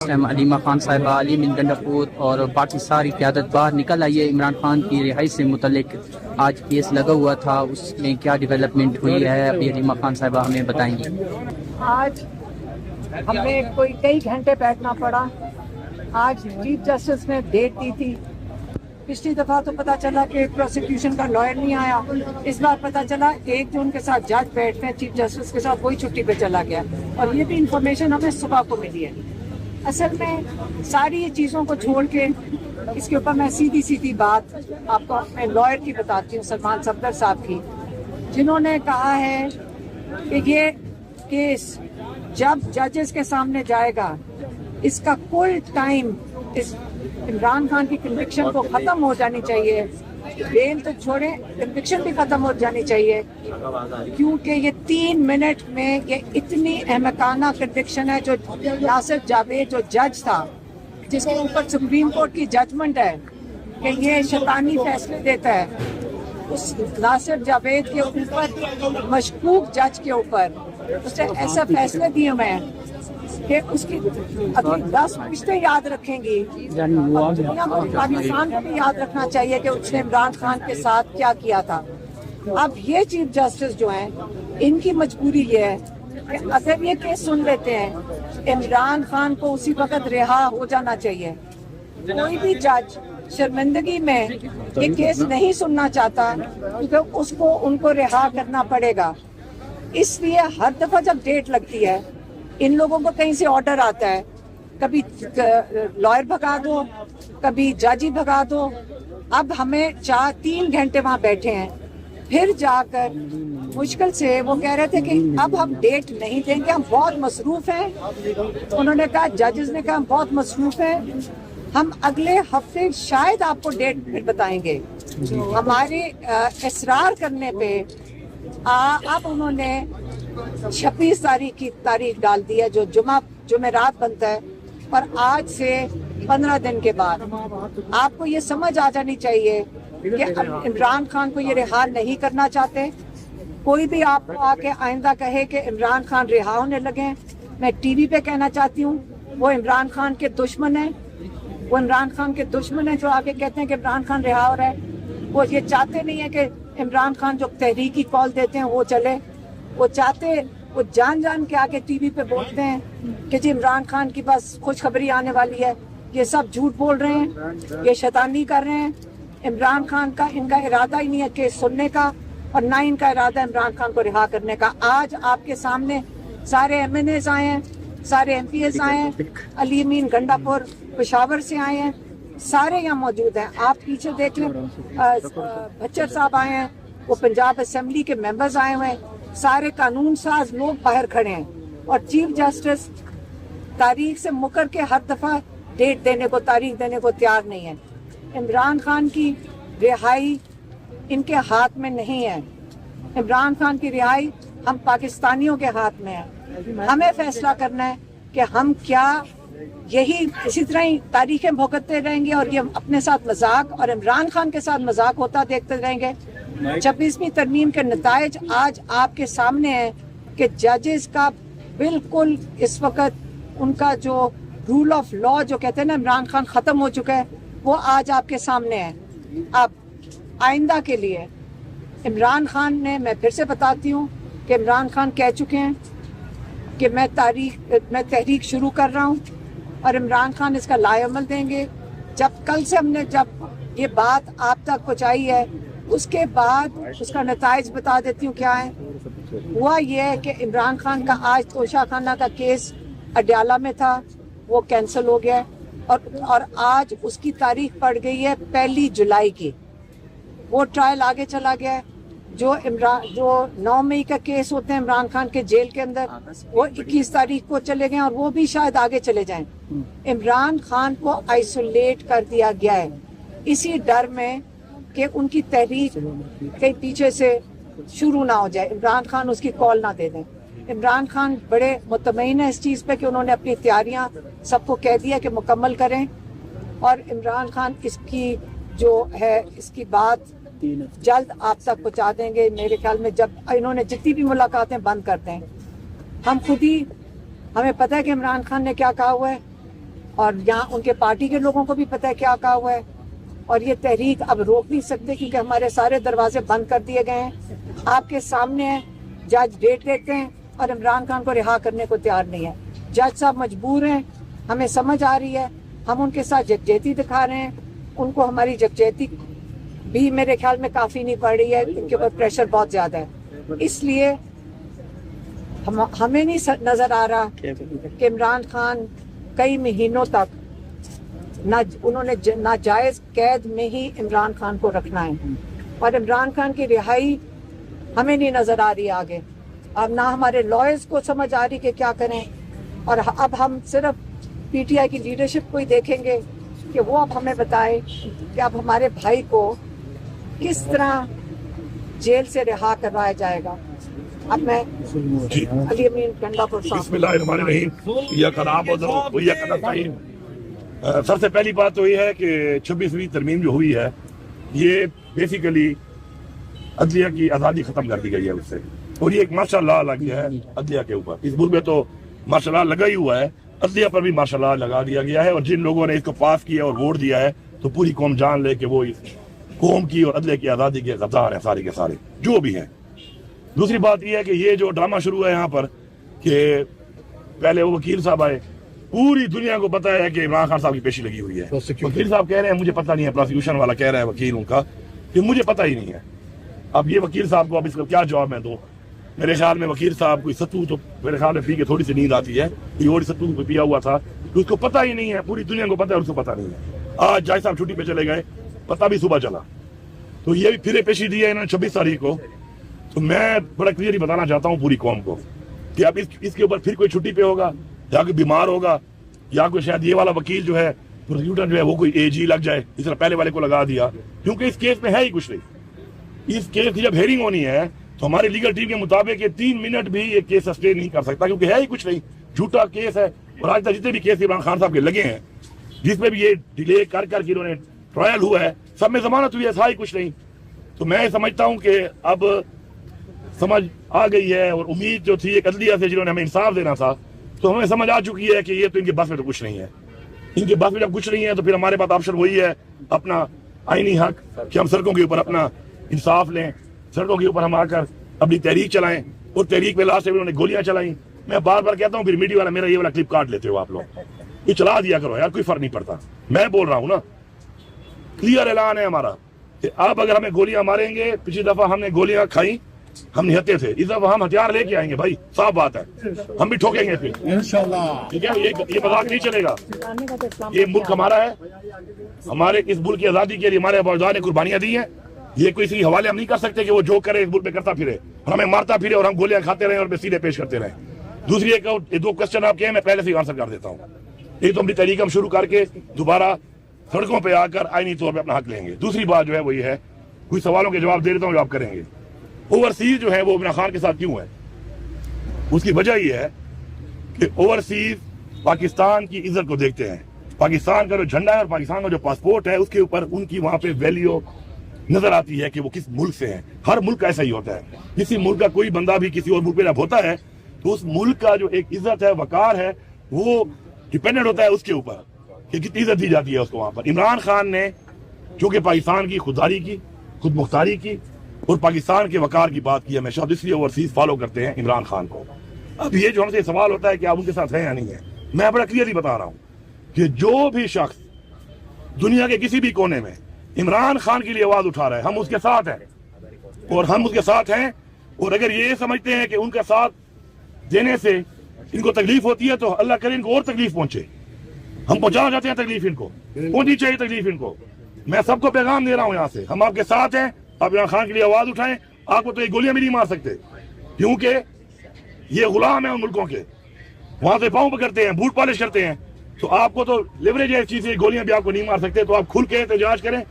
अलीमा खान साहिबा अली मिन गंडापुर और बाकी सारी क़यादत बाहर निकल आई है। इमरान खान की रिहाई से मुतल्लिक आज केस लगा हुआ था, उसमें क्या डेवलपमेंट हुई है अभी अलीमा खान साहिबा हमें बताएंगी। आज हमें कोई कई घंटे बैठना पड़ा। आज चीफ जस्टिस ने डेट दी थी। पिछली दफा तो पता चला कि प्रोसिक्यूशन का लॉयर नहीं आया, इस बार पता चला 1 जून के साथ जज बैठते हैं चीफ जस्टिस के साथ, वही छुट्टी पे चला गया। और ये भी इंफॉर्मेशन हमें सुबह को मिली है। असल में सारी ये चीज़ों को छोड़ के इसके ऊपर मैं सीधी सीधी बात आपको अपने लॉयर की बताती हूँ, सलमान सफदर साहब की, जिन्होंने कहा है कि ये केस जब जजेस के सामने जाएगा इसका कुल टाइम इस इमरान खान की कन्विक्शन को ख़त्म हो जानी चाहिए। बेल तो छोड़े, कन्विक्शन भी ख़त्म हो जानी चाहिए, क्योंकि ये 3 मिनट में ये इतनी अहमकाना कन्विक्शन है। जो नासिर जावेद जो जज था, जिसके ऊपर सुप्रीम कोर्ट की जजमेंट है कि ये शैतानी फैसले देता है, उस नासिर जावेद के ऊपर मशकूक जज के ऊपर उसने ऐसा फैसले दिए हुए हैं कि उसकी अगली 10 पुश्तें याद रखेंगी। पाकिस्तान को भी याद रखना चाहिए कि उसने इमरान खान के साथ क्या किया था। अब ये चीफ जस्टिस जो हैं, इनकी मजबूरी ये है कि अगर ये केस सुन लेते हैं, इमरान खान को उसी वक्त रिहा हो जाना चाहिए। कोई भी जज शर्मिंदगी में ये केस नहीं सुनना चाहता, क्योंकि उसको उनको रिहा करना पड़ेगा। इसलिए हर दफा जब डेट लगती है, इन लोगों को कहीं से ऑर्डर आता है, कभी लॉयर भगा दो, कभी जज ही भगा दो। अब हमें 3 घंटे वहाँ बैठे हैं, फिर जाकर मुश्किल से वो कह रहे थे कि अब हम डेट नहीं देंगे, हम बहुत मसरूफ हैं। उन्होंने कहा, जजेस ने कहा हम बहुत मसरूफ हैं, हम अगले हफ्ते शायद आपको डेट फिर बताएंगे। हमारे इसरार करने पे अब उन्होंने 26 तारीख की तारीख डाल दी है, जो जुमेरात बनता है, और आज से 15 दिन के बाद आपको ये समझ आ जानी चाहिए कि अब इमरान खान को ये रिहा नहीं करना चाहते। कोई भी आपको आके आइंदा कहे कि इमरान खान रिहा होने लगे, मैं टीवी पे कहना चाहती हूँ, वो इमरान खान के दुश्मन है। वो इमरान खान के दुश्मन है जो आके कहते हैं कि इमरान खान रिहा हो रहा है। वो ये चाहते नहीं है कि इमरान खान जो तहरीकी कॉल देते हैं वो चले। वो चाहते, वो जान के आके टीवी पे बोलते हैं कि जी इमरान खान की बस खुशखबरी आने वाली है। ये सब झूठ बोल रहे हैं, ये शैतानी कर रहे हैं। इमरान खान का, इनका इरादा ही नहीं है केस सुनने का, और ना इनका इरादा इमरान खान को रिहा करने का। आज आपके सामने सारे MNAs आए हैं, सारे MPs आए हैं, अली अमीन गंडापुर पेशावर से आए हैं, सारे यहाँ मौजूद हैं। आप पीछे देख लें, भच्चर साहब आए हैं, वो पंजाब असेंबली के मेंबर्स आए हुए हैं, सारे कानून साज लोग बाहर खड़े हैं। और चीफ जस्टिस तारीख से मुकर के हर दफा डेट देने को, तारीख देने को तैयार नहीं है। इमरान खान की रिहाई इनके हाथ में नहीं है। इमरान खान की रिहाई हम पाकिस्तानियों के हाथ में है। हमें फैसला करना है कि हम क्या यही इसी तरह ही तारीखें भुगतते रहेंगे और ये अपने साथ मजाक और इमरान खान के साथ मजाक होता देखते रहेंगे। 26वीं तरमीम के नतायज आज आपके सामने है कि जजेस का बिल्कुल इस वक्त उनका जो रूल ऑफ लॉ जो कहते हैं ना, इमरान खान ख़त्म हो चुका है, वो आज आपके सामने है। अब आइंदा के लिए इमरान खान ने, मैं फिर से बताती हूँ कि इमरान खान कह चुके हैं कि मैं तहरीक शुरू कर रहा हूँ, और इमरान खान इसका लाएअमल देंगे। जब कल से हमने जब ये बात आप तक पहुँचाई है, उसके बाद उसका नताइज बता देती हूँ क्या है। हुआ ये है कि इमरान खान का आज तोशा खाना का केस अडयाला में था, वो कैंसिल हो गया, और आज उसकी तारीख पड़ गई है 1 जुलाई की। वो ट्रायल आगे चला गया है। जो 9 मई का केस होते हैं इमरान खान के जेल के अंदर, वो 21 तारीख को चले गए, और वो भी शायद आगे चले जाएं। इमरान खान को आइसोलेट कर दिया गया है इसी डर में कि उनकी तहरीक कहीं पीछे से शुरू ना हो जाए, इमरान खान उसकी कॉल ना दे दें। इमरान खान बड़े मुतमईन है इस चीज़ पे कि उन्होंने अपनी तैयारियां सबको कह दिया कि मुकम्मल करें, और इमरान खान इसकी जो है इसकी बात जल्द आप तक पहुंचा देंगे। मेरे ख्याल में जब इन्होंने जितनी भी मुलाकातें बंद करते हैं, हम खुद ही, हमें पता है कि इमरान खान ने क्या कहा हुआ है और यहाँ उनके पार्टी के लोगों को भी पता है क्या कहा हुआ है। और ये तहरीक अब रोक नहीं सकते क्योंकि हमारे सारे दरवाजे बंद कर दिए गए हैं। आपके सामने है, जज डेट देते हैं और इमरान खान को रिहा करने को तैयार नहीं है। जज साहब मजबूर हैं, हमें समझ आ रही है, हम उनके साथ यकजहती दिखा रहे हैं। उनको हमारी यकजहती भी मेरे ख्याल में काफ़ी नहीं पड़ रही है, उनके ऊपर प्रेशर बहुत ज़्यादा है। इसलिए हमें नहीं नज़र आ रहा कि इमरान खान कई महीनों तक उन्होंने नाजायज कैद में ही इमरान खान को रखना है और इमरान खान की रिहाई हमें नहीं नज़र आ रही आगे। अब ना हमारे लॉयर्स को समझ आ रही कि क्या करें, और अब हम सिर्फ पीटीआई की लीडरशिप को ही देखेंगे कि वो अब हमें बताए कि अब हमारे भाई को किस तरह जेल से रिहा करवाया जाएगा। अब मैं अली अमीन गंडापुर सबसे पहली बात तो ये है कि 26वीं तरमीम जो हुई है ये बेसिकली अदलिया की आज़ादी खत्म कर दी गई है उससे, और ये एक मार्शल लॉ लग गया है अदलिया के ऊपर। इस मुल्क में तो मार्शल लॉ लगा ही हुआ है, अदलिया पर भी मार्शल लॉ लगा दिया गया है। और जिन लोगों ने इसको पास किया और वोट दिया है तो पूरी कौम जान ले कि वो इस कौम की और अदलिया की आज़ादी के गद्दार हैं सारे के सारे जो भी हैं। दूसरी बात यह है कि ये जो ड्रामा शुरू है यहाँ पर कि पहले वो वकील साहब आए, पूरी दुनिया को पता है कि इमरान खान साहब की पेशी लगी हुई है। वकील साहब कह रहे हैं मुझे पता नहीं है, प्रोसिक्यूशन वाला कह रहा है वकील उनका कि मुझे पता ही नहीं है। अब ये वकील साहब को अब इसका क्या जवाब मैं दूं? मेरे ख्याल में वकील साहब कोई सत्तू तो मेरे ख्याल में पी के थोड़ी सी नींद आती है, कोई और सत्तू को पिया हुआ था तो उसको पता ही नहीं है। पूरी दुनिया को पता है, उसको पता नहीं है। आज जज साहब छुट्टी पे चले गए, पता भी सुबह चला, तो ये भी फिर पेशी दी है इन्होंने 26 तारीख को। तो मैं बड़ा क्लियरली बताना चाहता हूँ पूरी कौम को कि अब इसके ऊपर फिर कोई छुट्टी पे होगा या कोई बीमार होगा या कोई शायद ये वाला वकील जो है प्रोसिक्यूटर जो है वो कोई एजी लग जाए, इस तरह पहले वाले को लगा दिया, क्योंकि इस केस में है ही कुछ नहीं। इस केस की जब हेयरिंग होनी है तो हमारी लीगल टीम के मुताबिक 3 मिनट भी ये केस सस्टेन नहीं कर सकता, क्योंकि है ही कुछ नहीं, झूठा केस है। और आज तक जितने भी केस इमरान खान साहब के लगे हैं जिसमें भी ये डिले कर करके इन्होंने ट्रायल हुआ है, सब में जमानत हुई है, था ही कुछ नहीं। तो मैं समझता हूँ कि अब समझ आ गई है, और उम्मीद जो थी एक अदलिया से जिन्होंने हमें इंसाफ देना था, तो हमें समझ आ चुकी है कि ये तो इनके बस में तो कुछ नहीं है। इनके बस में जब कुछ नहीं है तो फिर हमारे पास ऑप्शन वही है अपना आईनी हक कि हम सड़कों के ऊपर अपना इंसाफ लें, सड़कों के ऊपर हम आकर अपनी तहरीक चलाएं। और तहरीक में लास्ट में उन्होंने गोलियां चलाई। मैं बार बार कहता हूँ फिर मीडिया वाला मेरा ये वाला क्लिप काट लेते हो आप लोग, ये चला दिया करो यार, कोई फर्क नहीं पड़ता। मैं बोल रहा हूँ ना, क्लियर ऐलान है हमारा कि अब अगर हमें गोलियां मारेंगे, पिछली दफा हमने गोलियां खाई, हम निहत्ते थे, इस दफा हम हथियार लेके आएंगे भाई, साफ बात है, हम भी ठोकेंगे फिर इंशाल्लाह। ठीक है, ये मजाक नहीं चलेगा। ये मुल्क हमारा है, हमारे इस मुल्क की आजादी के लिए हमारे अबूजाद ने कुर्बानियां दी हैं। ये कोई इसी हवाले हम नहीं कर सकते कि वो जो करे इस मुल्क में करता फिरे और हमें मारता फिरे और हम गोलियां खाते रहे और सीधे पेश करते रहे। दूसरी एक 2 क्वेश्चन आपके हैं, मैं पहले से आंसर कर देता हूँ। एक तो अपनी तरीका हम शुरू करके दोबारा सड़कों पे आकर आईनी तौर पे अपना हक लेंगे। दूसरी बात जो है वो ये है, कुछ सवालों के जवाब दे देता हूँ जो आप करेंगे। ओवरसीज जो है वो इमरान खान के साथ क्यों है? उसकी वजह ये है कि ओवरसीज पाकिस्तान की इज्जत को देखते हैं। पाकिस्तान का जो झंडा है और पाकिस्तान का जो पासपोर्ट है उसके ऊपर उनकी वहां पे वैल्यू नजर आती है कि वो किस मुल्क से है। हर मुल्क का ऐसा ही होता है, किसी मुल्क का कोई बंदा भी किसी और मुल्क में जब होता है तो उस मुल्क का जो एक इज्जत है, वकार है, वो डिपेंडेंट होता है उसके ऊपर कि कितनी इज्जत दी जाती है उसको वहां पर। इमरान खान ने चूंकि पाकिस्तान की खुददारी की, खुद मुख्तारी की और पाकिस्तान के वकार की बात की हमेशा, इसलिए ओवरसीज फॉलो करते हैं इमरान खान को। अब ये जो हमसे सवाल होता है कि आप उनके साथ हैं या नहीं है, मैं बड़ा क्लियरली बता रहा हूं कि जो भी शख्स दुनिया के किसी भी कोने में इमरान खान के लिए आवाज उठा रहा है, हम उसके साथ हैं और हम उसके साथ हैं। और अगर ये समझते हैं कि उनका साथ देने से इनको तकलीफ होती है तो अल्लाह करे इनको और तकलीफ पहुंचे। हम पहुंचाना चाहते हैं तकलीफ, इनको पहुंचनी चाहिए तकलीफ इनको। मैं सबको पैगाम दे रहा हूं यहाँ से, हम आपके साथ हैं। आप इमरान खान के लिए आवाज उठाएं, आपको तो ये गोलियां भी नहीं मार सकते क्योंकि ये गुलाम है उन मुल्कों के, वहां से पांव पकड़ते हैं, बूट पॉलिश करते हैं। तो आपको तो लिवरेज है इस चीज से, गोलियां भी आपको नहीं मार सकते। तो आप खुल के एहतजाज करें,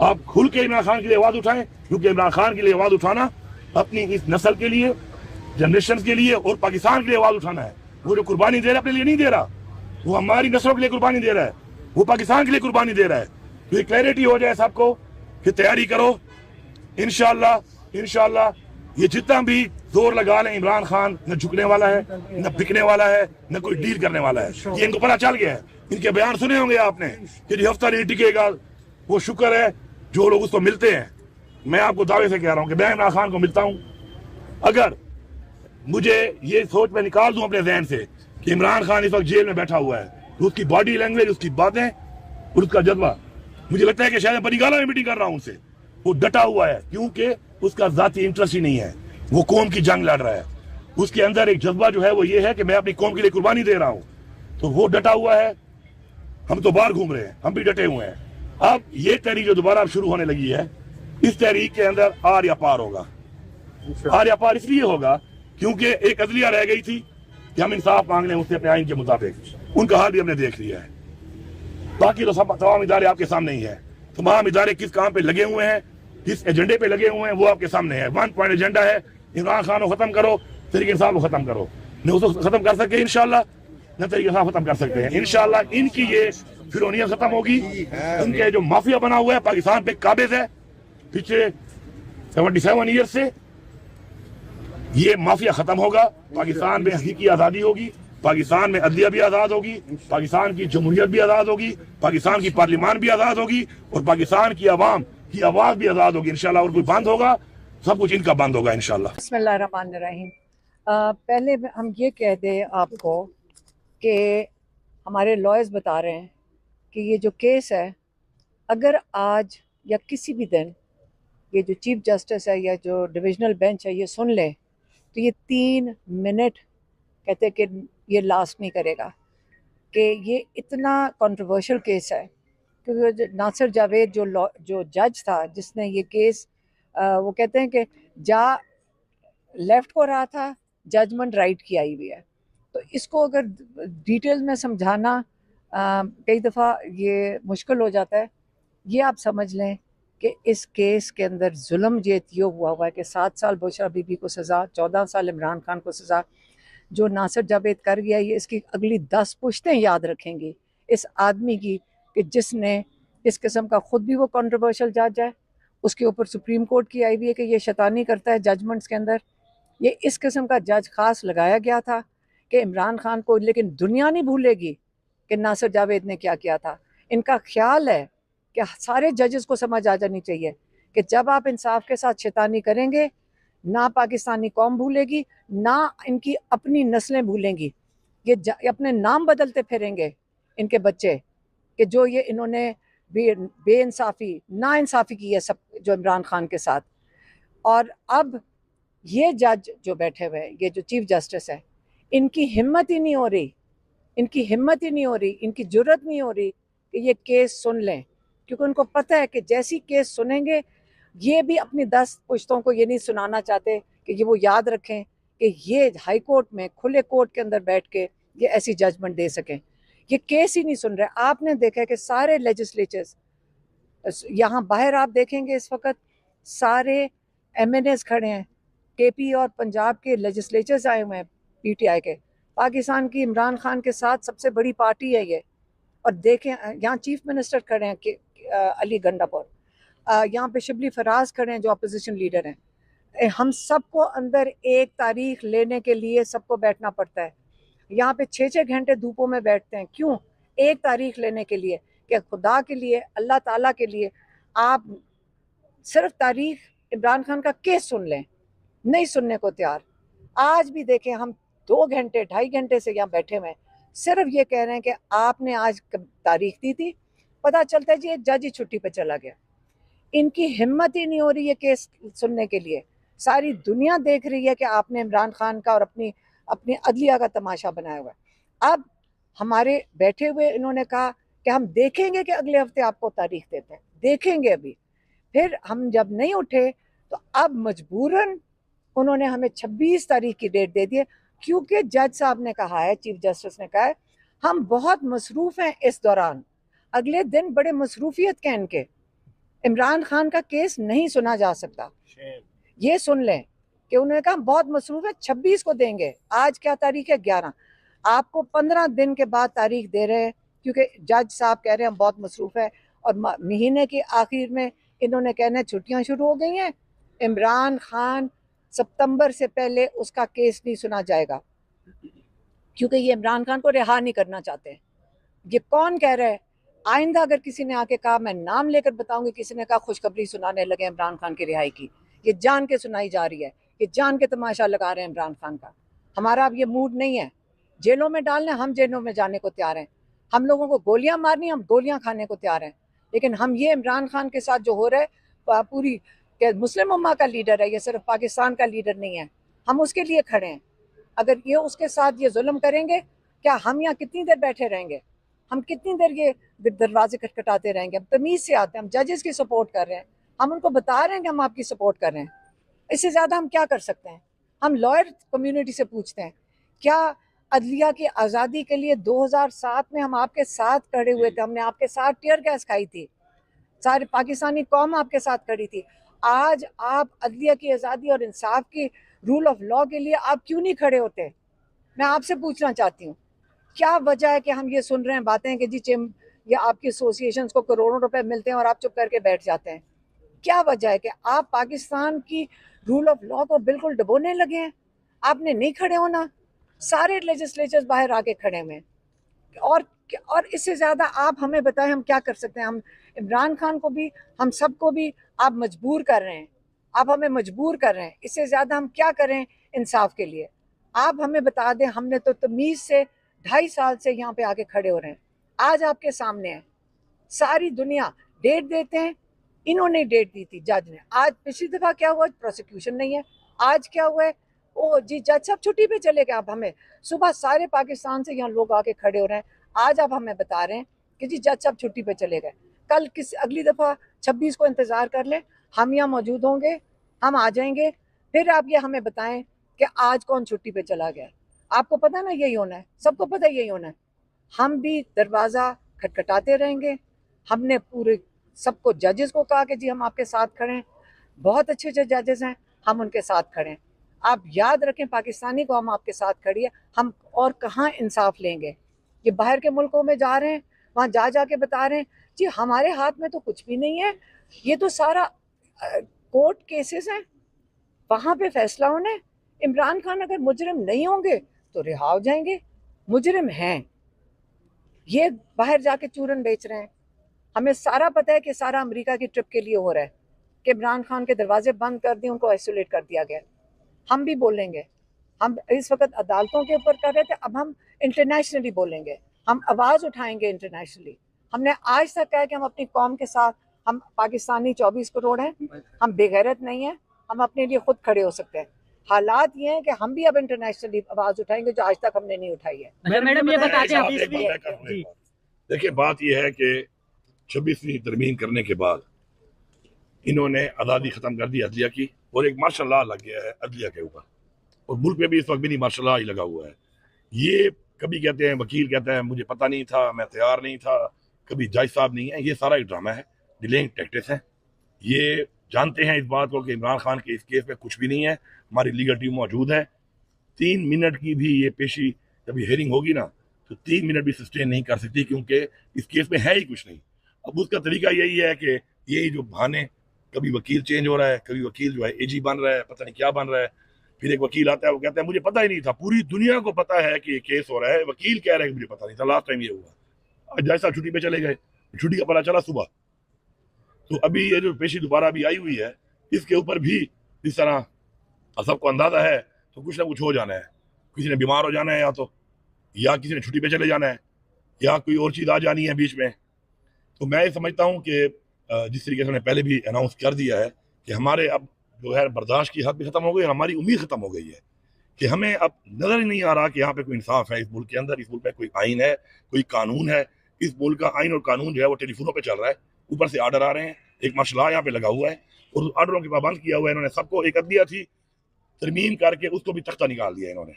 आप खुल के इमरान खान के लिए आवाज उठाएं, क्योंकि इमरान खान के लिए आवाज उठाना अपनी इस नस्ल के लिए, जनरेशन के लिए और पाकिस्तान के लिए आवाज उठाना है। वो जो कुर्बानी दे रहा है अपने लिए नहीं दे रहा, वो हमारी नस्लों के लिए कुर्बानी दे रहा है, वो पाकिस्तान के लिए कुर्बानी दे रहा है। तो ये क्लैरिटी हो जाए सबको कि तैयारी करो। इंशाल्लाह ये जितना भी जोर लगा लें, इमरान खान न झुकने वाला है, न बिकने वाला है, न कोई डील करने वाला है। ये इनको पता चल गया है। इनके बयान सुने होंगे आपने कि जो हफ्ता नहीं टिकेगा वो शुक्र है जो लोग उसको मिलते हैं। मैं आपको दावे से कह रहा हूं कि मैं इमरान खान को मिलता हूं, अगर मुझे ये सोच में निकाल दूं अपने जहन से कि इमरान खान इस वक्त जेल में बैठा हुआ है, तो उसकी बॉडी लैंग्वेज, उसकी बातें और उसका जज्बा, मुझे लगता है कि शायद बनीगाला में मीटिंग कर रहा हूं उनसे, वो डटा हुआ है क्योंकि उसका जाती इंटरेस्ट ही नहीं है, वो कौम की जंग लड़ रहा है। उसके अंदर एक जज्बा जो है वो ये है कि मैं अपनी कौम के लिए कुर्बानी दे रहा हूं, तो वो डटा हुआ है। हम तो बाहर घूम रहे हैं, हम भी डटे हुए हैं। अब ये तहरीक जो दोबारा शुरू होने लगी है, इस तहरीक के अंदर आर या पार होगा। आर या पार इसलिए होगा क्योंकि एक अदलिया रह गई थी कि हम इंसाफ मांग लें उससे अपने आइन के मुताबिक, उनका हाल भी हमने देख लिया है। बाकी तो सब तमाम इदारे आपके सामने ही है। तमाम इदारे किस काम पे लगे हुए हैं, किस एजेंडे पे लगे हुए हैं, वो आपके सामने है। 1 पॉइंट एजेंडा है, इमरान खान को खत्म करो, तहरीक इंसाफ को खत्म करो। न उसको खत्म कर सके इंशाल्लाह, न तहरीक इंसाफ खत्म कर सकते हैं इंशाल्लाह। इनकी ये फिरौनियत खत्म होगी। इनके जो माफिया बना हुआ है पाकिस्तान पे काबिज है पिछले 77 ईयर से, ये माफिया खत्म होगा। पाकिस्तान में हकीकी आजादी होगी, पाकिस्तान में अदलिया भी आजाद होगी, पाकिस्तान की जमहूरियत भी आजाद होगी, पाकिस्तान की पार्लियामान भी आजाद होगी और पाकिस्तान की आवाम की आवाज भी आजाद होगी इंशाल्लाह। और कोई बंद होगा, सब कुछ इनका बंद होगा इंशाल्लाह। बिस्मिल्लाहिर्रहमानिर्रहीम। पहले हम ये कह दें आपको कि हमारे लॉयर्स बता रहे हैं कि ये जो केस है, अगर आज या किसी भी दिन ये जो चीफ जस्टिस है या जो डिविजनल बेंच है ये सुन ले, तो ये 3 मिनट कहते हैं कि ये लास्ट नहीं करेगा, कि ये इतना कंट्रोवर्शियल केस है। क्योंकि नासिर जावेद जो जज था जिसने ये केस, वो कहते हैं कि जा लेफ्ट को रहा था, जजमेंट राइट की आई हुई है। तो इसको अगर डिटेल में समझाना कई दफ़ा ये मुश्किल हो जाता है। ये आप समझ लें कि इस केस के अंदर जुल्म ये हुआ है कि 7 साल बुशरा बीबी को सज़ा, 14 साल इमरान खान को सज़ा। जो नासिर जावेद कर गया, ये इसकी अगली 10 पुश्तें याद रखेंगी इस आदमी की, कि जिसने इस किस्म का ख़ुद भी वो कंट्रोवर्शियल जज है, उसके ऊपर सुप्रीम कोर्ट की आई हुई है कि ये शैतानी करता है जजमेंट्स के अंदर। ये इस किस्म का जज ख़ास लगाया गया था कि इमरान खान को, लेकिन दुनिया नहीं भूलेगी कि नासिर जावेद ने क्या किया था। इनका ख्याल है कि सारे जजेस को समझ आ जानी चाहिए कि जब आप इंसाफ के साथ शैतानी करेंगे, ना पाकिस्तानी कौम भूलेगी, ना इनकी अपनी नस्लें भूलेंगी। ये अपने नाम बदलते फिरेंगे इनके बच्चे, कि जो ये इन्होंने बेइंसाफ़ी नाइंसाफ़ी की है सब जो इमरान खान के साथ। और अब ये जज जो बैठे हुए हैं, ये जो चीफ जस्टिस है, इनकी हिम्मत ही नहीं हो रही, इनकी जुर्रत नहीं हो रही कि ये केस सुन लें, क्योंकि उनको पता है कि जैसी केस सुनेंगे, ये भी अपनी 10 पुश्तों को ये नहीं सुनाना चाहते कि ये वो याद रखें कि ये हाई कोर्ट में खुले कोर्ट के अंदर बैठ के ये ऐसी जजमेंट दे सकें। ये केस ही नहीं सुन रहे। आपने देखा कि सारे लेजिस्लेचर्स, यहाँ बाहर आप देखेंगे इस वक्त सारे MNAs खड़े हैं, KP और पंजाब के लेजिस्लेचर्स आए हुए हैं PTI के। पाकिस्तान की इमरान खान के साथ सबसे बड़ी पार्टी है ये। और देखें यहाँ चीफ मिनिस्टर खड़े हैं कि अली गंडापुर, यहाँ पे शिबली फराज खड़े हैं जो अपोजिशन लीडर हैं। हम सबको अंदर एक तारीख लेने के लिए सबको बैठना पड़ता है। यहाँ पे 6-6 घंटे धूपों में बैठते हैं, क्यों? एक तारीख लेने के लिए कि खुदा के लिए, अल्लाह ताला के लिए आप सिर्फ तारीख इमरान खान का केस सुन लें, नहीं सुनने को तैयार। आज भी देखें हम 2 घंटे 2.5 घंटे से यहाँ बैठे हुए हैं, सिर्फ ये कह रहे हैं कि आपने आज तारीख दी थी, पता चलता है जी जज ही छुट्टी पे चला गया। इनकी हिम्मत ही नहीं हो रही है केस सुनने के लिए। सारी दुनिया देख रही है कि आपने इमरान खान का और अपनी अदलिया का तमाशा बनाया हुआ है। अब हमारे बैठे हुए इन्होंने कहा कि हम देखेंगे कि अगले हफ्ते आपको तारीख देते हैं, देखेंगे अभी। फिर हम जब नहीं उठे तो अब मजबूरन उन्होंने हमें 26 तारीख की डेट दे दी है, क्योंकि जज साहब ने कहा है, चीफ जस्टिस ने कहा है, हम बहुत मसरूफ़ हैं इस दौरान, अगले दिन बड़े मसरूफियत के इनके, इमरान खान का केस नहीं सुना जा सकता। ये सुन लें कि उन्होंने कहा बहुत मसरूफ है, 26 को देंगे। आज क्या तारीख है? 11। आपको 15 दिन के बाद तारीख दे रहे हैं, क्योंकि जज साहब कह रहे हैं हम बहुत मसरूफ है। और महीने के आखिर में इन्होंने कहना है छुट्टियां शुरू हो गई हैं, इमरान खान सितंबर से पहले उसका केस नहीं सुना जाएगा, क्योंकि ये इमरान खान को रिहा नहीं करना चाहते। ये कौन कह रहा है? आइंदा अगर किसी ने आके कहा, मैं नाम लेकर बताऊंगी, किसी ने कहा खुशखबरी सुनाने लगे इमरान खान की रिहाई की, ये जान के सुनाई जा रही है, ये जान के तमाशा लगा रहे हैं इमरान खान का। हमारा अब ये मूड नहीं है जेलों में डालने, हम जेलों में जाने को तैयार हैं, हम लोगों को गोलियां मारनी, हम गोलियां खाने को तैयार हैं, लेकिन हम ये इमरान खान के साथ जो हो रहा है, पूरी मुस्लिम उम्मा का लीडर है, ये सिर्फ पाकिस्तान का लीडर नहीं है, हम उसके लिए खड़े हैं। अगर ये उसके साथ ये जुल्म करेंगे, क्या हम यहाँ कितनी देर बैठे रहेंगे? हम कितनी देर ये दरवाजे खटखटाते रहेंगे? हम तमीज से आते हैं, हम जजेस की सपोर्ट कर रहे हैं, हम उनको बता रहे हैं कि हम आपकी सपोर्ट कर रहे हैं। इससे ज्यादा हम क्या कर सकते हैं? हम लॉयर कम्युनिटी से पूछते हैं, क्या अदलिया की आज़ादी के लिए 2007 में हम आपके साथ खड़े हुए थे, हमने आपके साथ टीयर गैस खाई थी, सारी पाकिस्तानी कौम आपके साथ खड़ी थी। आज आप अदलिया की आज़ादी और इंसाफ की, रूल ऑफ लॉ के लिए आप क्यों नहीं खड़े होते? मैं आपसे पूछना चाहती हूँ, क्या वजह है कि हम ये सुन रहे हैं बातें कि जी ये आपकी एसोसिएशन को करोड़ों रुपए मिलते हैं और आप चुप करके बैठ जाते हैं? क्या वजह है कि आप पाकिस्तान की रूल ऑफ लॉ को बिल्कुल डबोने लगे हैं? आपने नहीं खड़े होना, सारे लेजिस्लेचर्स बाहर आके खड़े हुए हैं, और इससे ज्यादा आप हमें बताएं हम क्या कर सकते हैं? हम इमरान खान को भी, हम सबको भी आप मजबूर कर रहे हैं, आप हमें मजबूर कर रहे हैं। इससे ज्यादा हम क्या करें इंसाफ के लिए? आप हमें बता दें। हमने तो तमीज से 2.5 साल से यहाँ पे आके खड़े हो रहे हैं, आज आपके सामने है। सारी दुनिया डेट देते हैं, इन्होंने डेट दी थी जज ने। आज पिछली दफा क्या हुआ? प्रोसिक्यूशन नहीं है। आज क्या हुआ है? ओ जी जज साहब छुट्टी पे चले गए। आप हमें सुबह सारे पाकिस्तान से यहाँ लोग आके खड़े हो रहे हैं, आज आप हमें बता रहे हैं कि जी जज साहब छुट्टी पे चले गए। कल अगली दफा 26 को इंतजार कर लें, हम यहाँ मौजूद होंगे, हम आ जाएंगे, फिर आप ये हमें बताएं कि आज कौन छुट्टी पे चला गया। आपको पता ना यही होना है, सबको पता यही होना है। हम भी दरवाजा खटखटाते रहेंगे। हमने पूरे सबको, जजेस को कहा कि जी हम आपके साथ खड़े हैं, बहुत अच्छे अच्छे जजेस हैं, हम उनके साथ खड़े हैं। आप याद रखें, पाकिस्तानी को हम आपके साथ खड़ी है, हम और कहाँ इंसाफ लेंगे? ये बाहर के मुल्कों में जा रहे हैं, वहाँ जा जाके बता रहे हैं जी हमारे हाथ में तो कुछ भी नहीं है, ये तो सारा कोर्ट केसेस हैं, वहाँ पे फैसला होना है। इमरान खान अगर मुजरिम नहीं होंगे तो रिहा हो जाएंगे, मुजरिम हैं, ये बाहर जाके चूरन बेच रहे हैं। हमें सारा पता है कि सारा अमेरिका की ट्रिप के लिए हो रहा है कि इमरान खान के दरवाजे बंद कर दिए, उनको आइसोलेट कर दिया गया। हम भी बोलेंगे, हम इस वक्त अदालतों के ऊपर कर रहे थे, अब हम इंटरनेशनली बोलेंगे, हम आवाज़ उठाएंगे इंटरनेशनली। हमने आज तक कहा कि हम अपनी कौम के साथ, हम पाकिस्तानी 24 करोड़ हैं, हम बेगैरत नहीं हैं, हम अपने लिए खुद खड़े हो सकते हैं। हालात ये हैं कि हम भी अब इंटरनेशनली आवाज़ उठाएंगे जो आज तक हमने नहीं उठाई है। मैडम ये बताते हैं, देखिए बात यह है कि 26वीं तरमीम करने के बाद इन्होंने आज़ादी ख़त्म कर दी अदलिया की, और एक मार्शल लॉ लग गया है अदलिया के ऊपर, और मुल्क में भी इस वक्त भी नहीं मार्शल लॉ ही लगा हुआ है। ये कभी कहते हैं, वकील कहता है मुझे पता नहीं था, मैं तैयार नहीं था, कभी जज साहब नहीं है, ये सारा एक ड्रामा है, डिलेइंग टैक्टिक्स है। ये जानते हैं इस बात को कि इमरान खान के इस केस में कुछ भी नहीं है, हमारी लीगल टीम मौजूद है। 3 मिनट की भी ये पेशी जब हेयरिंग होगी ना, तो 3 मिनट भी सस्टेन नहीं कर सकती, क्योंकि इस केस में है ही कुछ नहीं। अब उसका तरीका यही है कि यही जो बहाने, कभी वकील चेंज हो रहा है, कभी वकील जो है एजी बन रहा है, पता नहीं क्या बन रहा है, फिर एक वकील आता है वो कहता है मुझे पता ही नहीं था, पूरी दुनिया को पता है कि ये केस हो रहा है, वकील कह रहा है कि मुझे पता नहीं था, लास्ट टाइम ये हुआ। आज जज साहब छुट्टी पे चले गए, छुट्टी का पता चला सुबह, तो अभी ये जो पेशी दोबारा अभी आई हुई है, इसके ऊपर भी इस तरह सबको अंदाजा है तो कुछ ना कुछ हो जाना है। किसी ने बीमार हो जाना है, या किसी ने छुट्टी पे चले जाना है, या कोई और चीज़ आ जानी है बीच में। तो मैं ये समझता हूँ कि जिस तरीके से उन्होंने पहले भी अनाउंस कर दिया है कि हमारे अब जो है बर्दाश्त की हद भी ख़त्म हो गई, हमारी उम्मीद ख़त्म हो गई है कि हमें अब नज़र ही नहीं आ रहा कि यहाँ पे कोई इंसाफ है इस मुल्क के अंदर, इस मुल्क में कोई आइन है, कोई कानून है। इस मुल्क का आइन और कानून जो है वो टेलीफोनों पे चल रहा है, ऊपर से आर्डर आ रहे हैं, एक मार्शल लॉ यहाँ पे लगा हुआ है, और आर्डरों की पाबंद किया हुआ है इन्होंने सबको। एक अदलिया थी तरमीम करके उसको भी तख्ता निकाल दिया इन्होंने,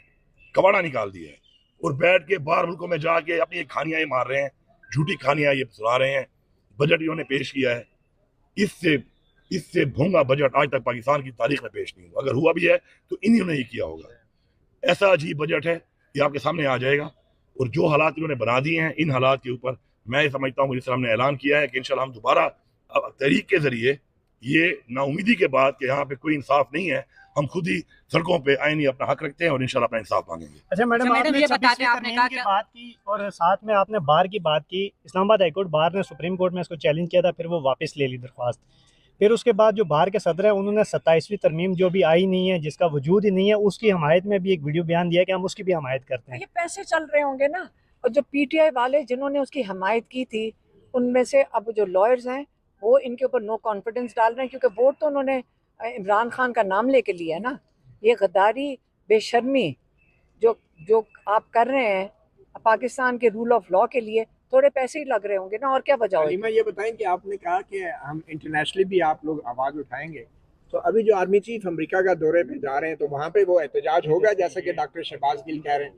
कबाड़ा निकाल दिया है, और बैठ के बाहर मुल्कों में जाके अपनी एक कहानियाँ ये मार रहे हैं, झूठी कहानियाँ ये सुना रहे हैं। बजट इन्होंने पेश किया है, इससे भोंगा बजट आज तक पाकिस्तान की तारीख में पेश नहीं हुआ, अगर हुआ भी है तो इन्होंने ही किया होगा। ऐसा अजीब बजट है, ये आपके सामने आ जाएगा। और जो हालात इन्होंने बना दिए हैं, इन हालात के ऊपर मैं ये समझता हूँ जिस तरह हमने ऐलान किया है कि इंशाल्लाह हम दोबारा तहरीक के जरिए, ये नाउमीदी के बाद कि यहाँ पे कोई इंसाफ नहीं है, हम खुद ही सड़कों पे आईनी अपना हक रखते हैं और इंशाल्लाह अपना इंसाफ मांगेंगे। अच्छा मैडम, मैडम, आपने ये बता दें, 26वीं आपने तरमीम कहा की क्या- बात की और साथ में आपने बार की बात की। इस्लामाबाद हाईकोर्ट बार ने सुप्रीम कोर्ट में इसको चैलेंज किया था, फिर वो वापस ले ली दरख्वास्त। फिर उसके बाद जो बार के सदर हैं उन्होंने 27वीं तरमीम जो भी आई नहीं है, जिसका वजूद ही नहीं है, उसकी हमायत में भी एक वीडियो बयान दिया कि हम उसकी भी हमायत करते हैं। ये पैसे चल रहे होंगे ना, और जो पीटीआई वाले जिन्होंने उसकी हमायत की थी उनमें से अब जो लॉयर्स हैं वो इनके ऊपर नो कॉन्फिडेंस डाल रहे हैं, क्योंकि वोट तो उन्होंने इमरान खान का नाम लेके लिया है ना। ये गद्दारी, बेशर्मी जो जो आप कर रहे हैं पाकिस्तान के रूल ऑफ लॉ के लिए, थोड़े पैसे ही लग रहे होंगे ना, और क्या वजह होगी? हलीमा, ये बताएं कि आपने कहा कि हम इंटरनेशनली भी आप लोग आवाज़ उठाएंगे, तो अभी जो आर्मी चीफ अमेरिका का दौरे पे जा रहे हैं तो वहाँ पे वो एहतजाज होगा जैसा कि डॉक्टर शहबाज गिल कह रहे हैं?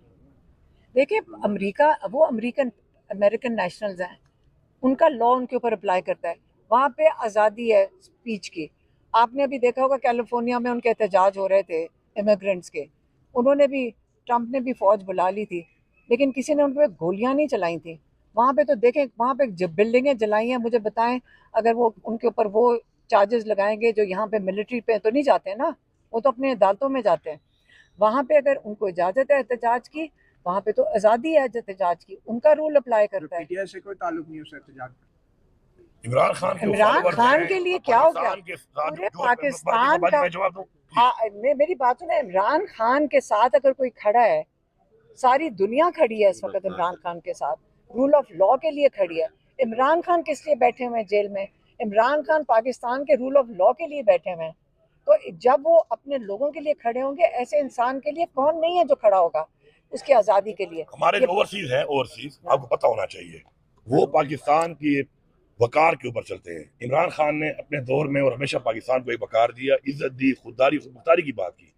देखिए, अमेरिका, वो अमेरिकन नेशनल्स हैं, उनका लॉ उनके ऊपर अप्लाई करता है। वहाँ पे आज़ादी है स्पीच की। आपने अभी देखा होगा कैलिफोर्निया में उनके एहतजाज हो रहे थे इमिग्रेंट्स के, उन्होंने भी, ट्रंप ने भी फौज बुला ली थी, लेकिन किसी ने उन पर गोलियां नहीं चलाई थी। वहाँ पे तो देखें, वहाँ पे बिल्डिंगें जलाई हैं, मुझे बताएं, अगर वो उनके ऊपर वो चार्जेस लगाएंगे जो यहाँ पे मिलिट्री पे तो नहीं जाते हैं ना, वो तो अपने अदालतों में जाते हैं। वहाँ पे अगर उनको इजाज़त है एहतजाज की, वहाँ पे तो आज़ादी है एहतजाज की, उनका रूल अप्लाई करता है। पीटीआई से कोई ताल्लुक नहीं उस एहतजाज का। इमरान खान के इमरान followers खान हैं, के लिए क्या हो गया? पाकिस्तान के साथ पूरे जो- पाकिस्तान बाकी का- मैं जवाब दूं? हाँ, मेरी बात सुने, इमरान खान के साथ अगर कोई खड़ा है, सारी दुनिया खड़ी है इस वक्त इमरान खान के साथ, रूल ऑफ लॉ के लिए खड़ी है। इमरान खान किस लिए बैठे हुए हैं जेल में? इमरान खान पाकिस्तान के रूल ऑफ लॉ के लिए बैठे हुए हैं। तो जब वो अपने लोगों के लिए खड़े होंगे, ऐसे इंसान के लिए कौन नहीं है जो खड़ा होगा उसकी आज़ादी के लिए? हमारे जो ओवरसीज हैं, ओवरसीज आपको पता होना चाहिए, वो पाकिस्तान की वकार के ऊपर चलते हैं। इमरान खान ने अपने दौर में और हमेशा पाकिस्तान को एक वकार दिया, इज्जत दी, खुददारी खुदमुख्तारी की बात की,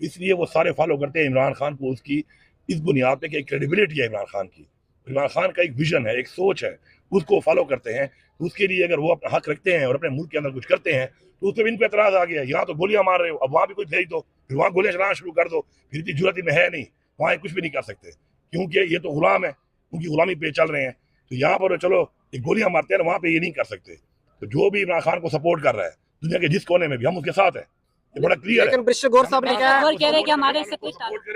इसलिए वो सारे फॉलो करते हैं इमरान खान को, उसकी इस बुनियाद पे कि एक क्रेडिबिलिटी है इमरान खान की, इमरान खान का एक विजन है, एक सोच है, उसको फॉलो करते हैं। तो उसके लिए अगर वो अपना हक रखते हैं और अपने मुल्क के अंदर कुछ करते हैं तो उस पर इनको एतराज आ गया, यहाँ तो गोलियां मार रहे हो, अब वहाँ भी कुछ भेज दो, फिर वहाँ गोलियां चलाना शुरू कर दो, फिर इतनी जरूरत में है नहीं, वहाँ कुछ भी नहीं कर सकते क्योंकि ये तो गुलाम है, उनकी गुलामी पे चल रहे हैं। तो यहाँ पर चलो ये गोलियां मारते हैं, वहाँ पे ये नहीं कर सकते। तो जो भी इमरान खान को सपोर्ट कर रहा है दुनिया के जिस कोने में भी, हम उसके साथ हैं, ये बड़ा क्लियर है। लेकिन बिश्र गौर साहब ने क्या, गौर कह रहे हैं कि हमारे से कुछ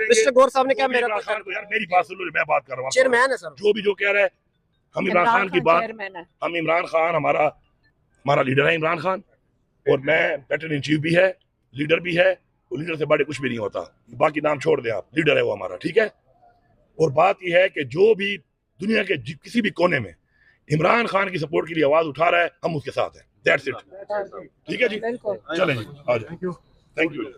बिश्र गौर साहब ने क्या, मेरा इमरान खान को, यार मेरी बात सुन लो, मैं बात कर रहा हूँ, चेयरमैन है सर। जो भी जो कह रहा है, हम इमरान खान की बात, चेयरमैन है। हम इमरान खान, हमारा लीडर है इमरान खान, और मैं बैटल इन चीफ भी है, लीडर भी है, तो लीडर से बड़े कुछ भी नहीं होता, बाकी नाम छोड़ दें आप, लीडर है वो हमारा, ठीक है। और बात यह है कि जो भी दुनिया के किसी भी कोने में इमरान खान की सपोर्ट के लिए आवाज उठा रहा है, हम उसके साथ हैं, दैट्स इट, ठीक है जी, बिल्कुल। चलें जी, आ जाए, थैंक यू।